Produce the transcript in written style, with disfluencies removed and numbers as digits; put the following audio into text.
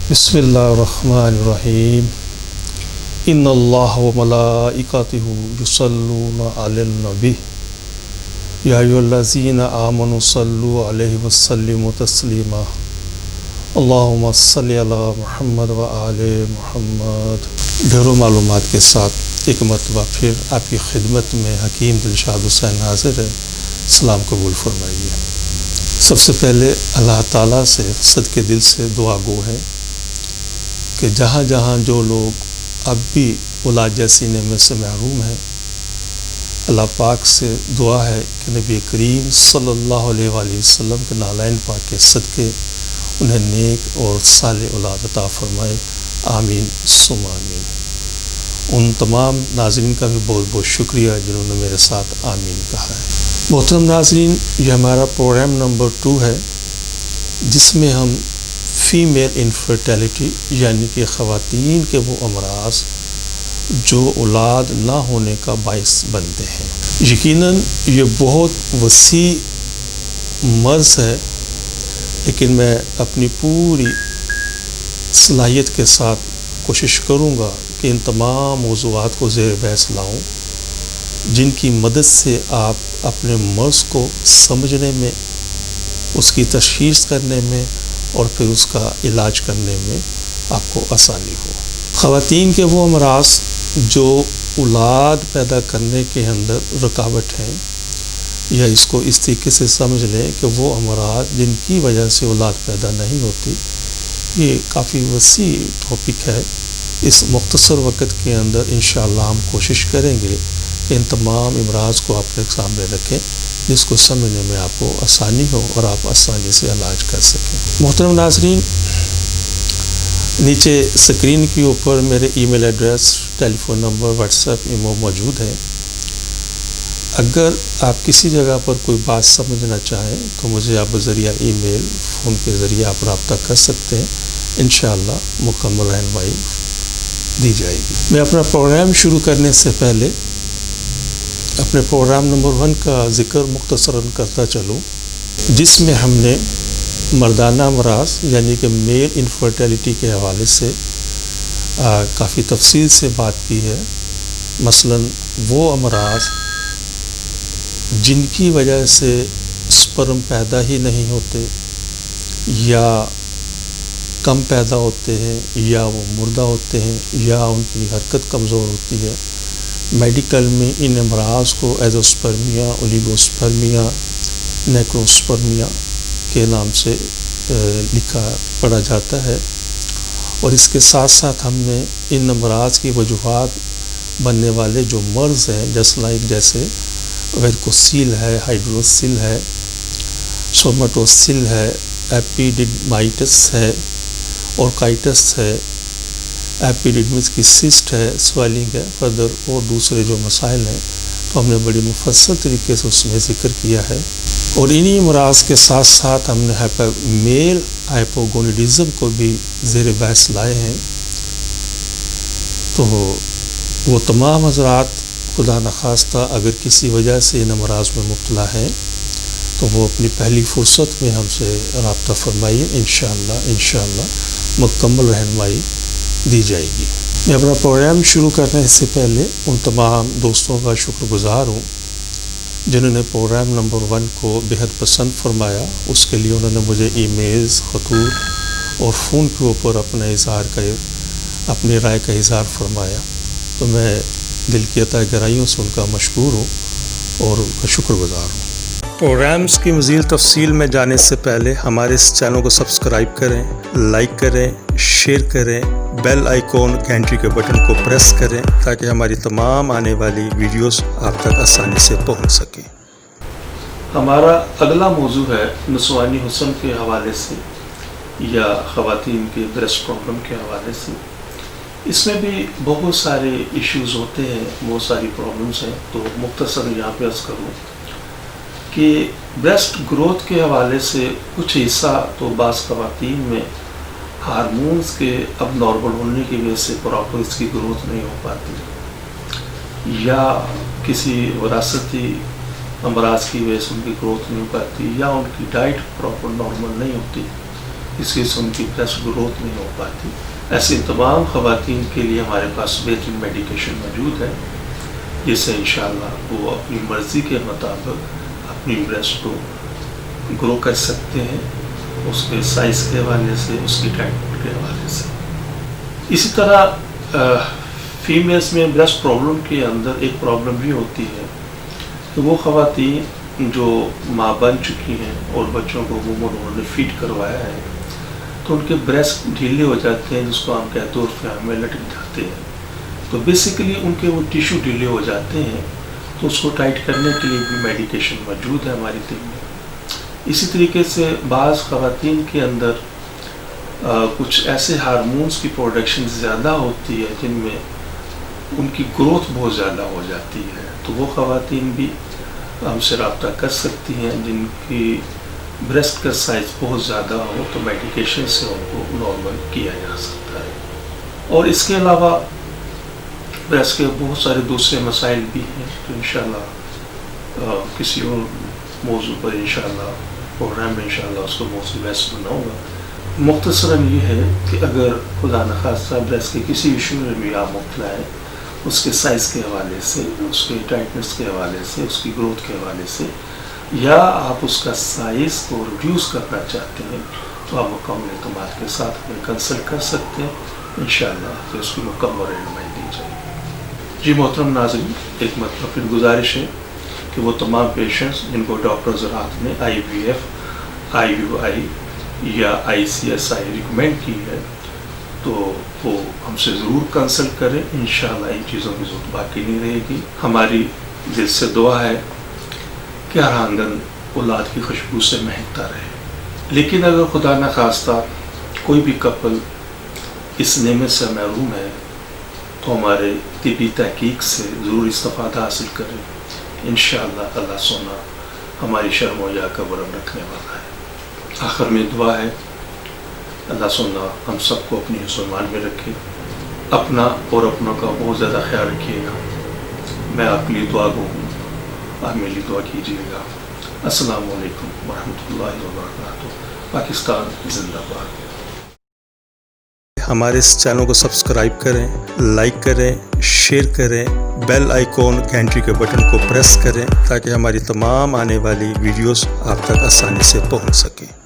बिस्मिल्लाहिर्रहमानिर्रहीम इन्नल्लाह व मलाइकतहु युसल्लूना अलन नबी या अय्युहल्लज़ीना आमनु सल्लु अलैहि व सल्लिमु तस्लीमा अल्लाहुम्मा सल्लि अला मुहम्मद व आले मुहम्मद। ढेरों मालूमात के साथ एक मरतबा फिर आपकी खिदमत में हकीम दिलशाद हुसैन हाजिर है। सलाम कबूल फरमाइए। सबसे पहले अल्लाह ताला से सदके दिल से दुआ गो है कि जहाँ जहाँ जो लोग अब भी औलाद जैसी नेमत से महरूम हैं, अल्लाह पाक से दुआ है कि नबी करीम सल्लल्लाहु अलैहि वसल्लम के नालैन पाक के सदके उन्हें नेक और साले औलाद अता फरमाए। आमीन सुम आमीन। उन तमाम नाज़रीन का भी बहुत बहुत शुक्रिया जिन्होंने मेरे साथ आमीन कहा है। मोहतरम नाज़रीन, ये हमारा प्रोग्राम नंबर 2 है जिसमें हम फीमेल इनफर्टिलिटी यानी कि ख़वातीन के वो अमराज जो औलाद ना होने का बायस बनते हैं। यकीनन ये बहुत वसी मर्ज़ है, लेकिन मैं अपनी पूरी सलाहियत के साथ कोशिश करूँगा कि इन तमाम मौज़ूआत को ज़ेर बहस लाऊँ जिनकी मदद से आप अपने मर्ज़ को समझने में, उसकी तशख़ीस करने में और फिर उसका इलाज करने में आपको आसानी हो। ख़वातीन के वो अमराज जो औलाद पैदा करने के अंदर रुकावट हैं, या इसको इस तरीके से समझ लें कि वो अमराज जिनकी वजह से औलाद पैदा नहीं होती, ये काफ़ी वसी टॉपिक है। इस मुख्तसर वक़्त के अंदर इंशाअल्लाह हम कोशिश करेंगे कि इन तमाम अमराज को अपने सामने रखें जिसको समझने में आपको आसानी हो और आप आसानी से इलाज कर सकें। मोहतरम नाज़रीन, नीचे स्क्रीन के ऊपर मेरे email address, telephone number, WhatsApp, imo मौजूद है। अगर आप किसी जगह पर कोई बात समझना चाहें तो मुझे आप ज़रिया ईमेल, फ़ोन के ज़रिए आप रब्ता कर सकते हैं। इंशाअल्लाह मुकम्मल रहनुमाई दी जाएगी। मैं अपना प्रोग्राम शुरू करने से पहले अपने प्रोग्राम नंबर 1 का ज़िक्र मुख्तसरन करता चलूँ, जिसमें हमने मर्दाना अमराज यानी कि मेल इनफर्टिलिटी के हवाले से काफ़ी तफसील से बात की है। मसलन वो अमराज जिनकी वजह से स्पर्म पैदा ही नहीं होते, या कम पैदा होते हैं, या वो मुर्दा होते हैं, या उनकी हरकत कमज़ोर होती है। मेडिकल में इन अमराज को एज़ोस्पर्मिया, ओलिगोस्पर्मिया, नेक्रोस्पर्मिया के नाम से लिखा पढ़ा जाता है। और इसके साथ साथ हमने इन अमराज की वजूहात बनने वाले जो मर्ज़ हैं, जैसे वेरिकोसील है, हाइड्रोसील है, सोमेटोसील है, एपिडिडमाइटिस है, ऑर्काइटिस है, एपिडिडमिस की सिस्ट है, स्वेलिंग है, फर्दर और दूसरे जो मसाइल हैं तो हमने बड़ी मुफस्सल तरीके से उसमें ज़िक्र किया है। और इन्हीं अमराज के साथ साथ हमने मेल हाइपोगोनिडिज्म को भी ज़ेर बहस लाए हैं। तो वो तमाम हज़रात खुदा नखास्ता अगर किसी वजह से इन अमराज में मुब्तला हैं तो वो अपनी पहली फ़ुर्सत में हमसे रब्ता फरमाइए। इंशाअल्लाह मुकम्मल रहनुमाई दी जाएगी। मैं अपना प्रोग्राम शुरू करने से पहले उन तमाम दोस्तों का शुक्रगुज़ार हूँ जिन्होंने प्रोग्राम नंबर 1 को बेहद पसंद फरमाया। उसके लिए उन्होंने मुझे ईमेल्स, खतूत और फ़ोन के ऊपर अपनी राय का इज़हार फरमाया। तो मैं दिल की अता गहराइयों से उनका मशकूर हूँ और उनका शुक्रगुज़ार हूँ। प्रोग्राम्स की मज़ीद तफसील में जाने से पहले हमारे इस चैनल को सब्सक्राइब करें, लाइक करें, शेयर करें, बेल आइकॉन घंटी के बटन को प्रेस करें ताकि हमारी तमाम आने वाली वीडियोस आप तक आसानी से पहुंच सकें। हमारा अगला मौजू है नस्वानी हुस्न के हवाले से या ख़वातीन के ब्रेस्ट प्रॉब्लम के हवाले से। इसमें भी बहुत सारे इश्यूज़ होते हैं, बहुत सारी प्रॉब्लम्स हैं। तो मुख्तसर यहाँ पे अर्ज़ करूँ कि ब्रेस्ट ग्रोथ के हवाले से कुछ हिस्सा तो बाज़ ख़वातीन में हार्मोन्स के अब नॉर्मल होने की वजह से प्रॉपर इसकी ग्रोथ नहीं हो पाती, या किसी वरासती अमराज की वजह से उनकी ग्रोथ नहीं हो पाती, या उनकी डाइट प्रॉपर नॉर्मल नहीं होती। اس وجہ سے ان کی برسٹ گروتھ نہیں ہو پاتی. ایسے تمام خواتین کے لیے ہمارے پاس بہترین میڈیکیشن موجود ہے جس سے انشاءاللہ وہ اپنی مرضی کے مطابق اپنی برسٹ کو گرو کر سکتے ہیں، اس کے سائز کے حوالے سے، اس کی ٹائٹ کے حوالے سے. اسی طرح فیمیلز میں برسٹ پرابلم کے اندر ایک پرابلم بھی ہوتی ہے کہ وہ خواتین جو ماں بن چکی ہیں اور بچوں کو عموماً انہوں نے فیڈ کروایا ہے تو ان کے بریسٹ ڈھیلے ہو جاتے ہیں، جس کو ہم کہتے ہیں عرف میں لٹک جاتے ہیں. تو بیسیکلی ان کے وہ ٹیشو ڈھیلے ہو جاتے ہیں، تو اس کو ٹائٹ کرنے کے لیے بھی میڈیکیشن موجود ہے ہماری ٹیم میں. اسی طریقے سے بعض خواتین کے اندر کچھ ایسے ہارمونز کی پروڈکشن زیادہ ہوتی ہے جن میں ان کی گروتھ بہت زیادہ ہو جاتی ہے، تو وہ خواتین بھی ہم سے رابطہ کر سکتی ہیں جن کی بریسٹ کا سائز بہت زیادہ ہو، تو میڈیکیشن سے ان کو نارمل کیا جا سکتا ہے. اور اس کے علاوہ بریسٹ کے بہت سارے دوسرے مسائل بھی ہیں تو انشاءاللہ کسی اور موضوع پر انشاءاللہ پروگرام میں انشاءاللہ اس کو موضوع ویسے بناؤں گا. مختصراً یہ ہے کہ اگر خدا نخواستہ بریسٹ کے کسی ایشو میں بھی آپ مبتلا ہے، اس کے سائز کے حوالے سے، اس کے ٹائٹنس کے حوالے سے، اس کی گروتھ کے حوالے سے، یا آپ اس کا سائز کو ریڈیوس کرنا چاہتے ہیں تو آپ مکمل اعتماد کے ساتھ ہمیں کنسلٹ کر سکتے ہیں انشاءاللہ کہ اس کی مکمل رہنمائی دی جائے گی. جی محترم ناظرین، ایک مرتبہ پھر گزارش ہے کہ وہ تمام پیشنٹس جن کو ڈاکٹر حضرات نے IVF, IUI یا ICSI ریکمینڈ کی ہے تو وہ ہم سے ضرور کنسلٹ کریں. انشاءاللہ ان چیزوں کی ضرورت باقی نہیں رہے گی. ہماری دل سے دعا ہے کہ ہر آنگن اولاد کی خوشبو سے مہکتا رہے. لیکن اگر خدا نخواستہ کوئی بھی کپل اس نعمت سے محروم ہے تو ہمارے طبی تحقیق سے ضرور استفادہ حاصل کریں. انشاءاللہ اللہ سونا ہماری شرم و حیا کا برم رکھنے والا ہے. آخر میں دعا ہے اللہ سونا ہم سب کو اپنی حفظ و ایمان میں رکھے. اپنا اور اپنوں کا بہت زیادہ خیال رکھیے گا. میں آپ کے لیے دعا گو ہوں، آپ میری دعا کیجیے گا. السلام علیکم ورحمۃ اللہ وبرکاتہ. پاکستان زندہ باد. ہمارے اس چینل کو سبسکرائب کریں، لائک کریں، شیئر کریں، بیل آئیکن گھنٹی کے بٹن کو پریس کریں تاکہ ہماری تمام آنے والی ویڈیوز آپ تک آسانی سے پہنچ سکیں.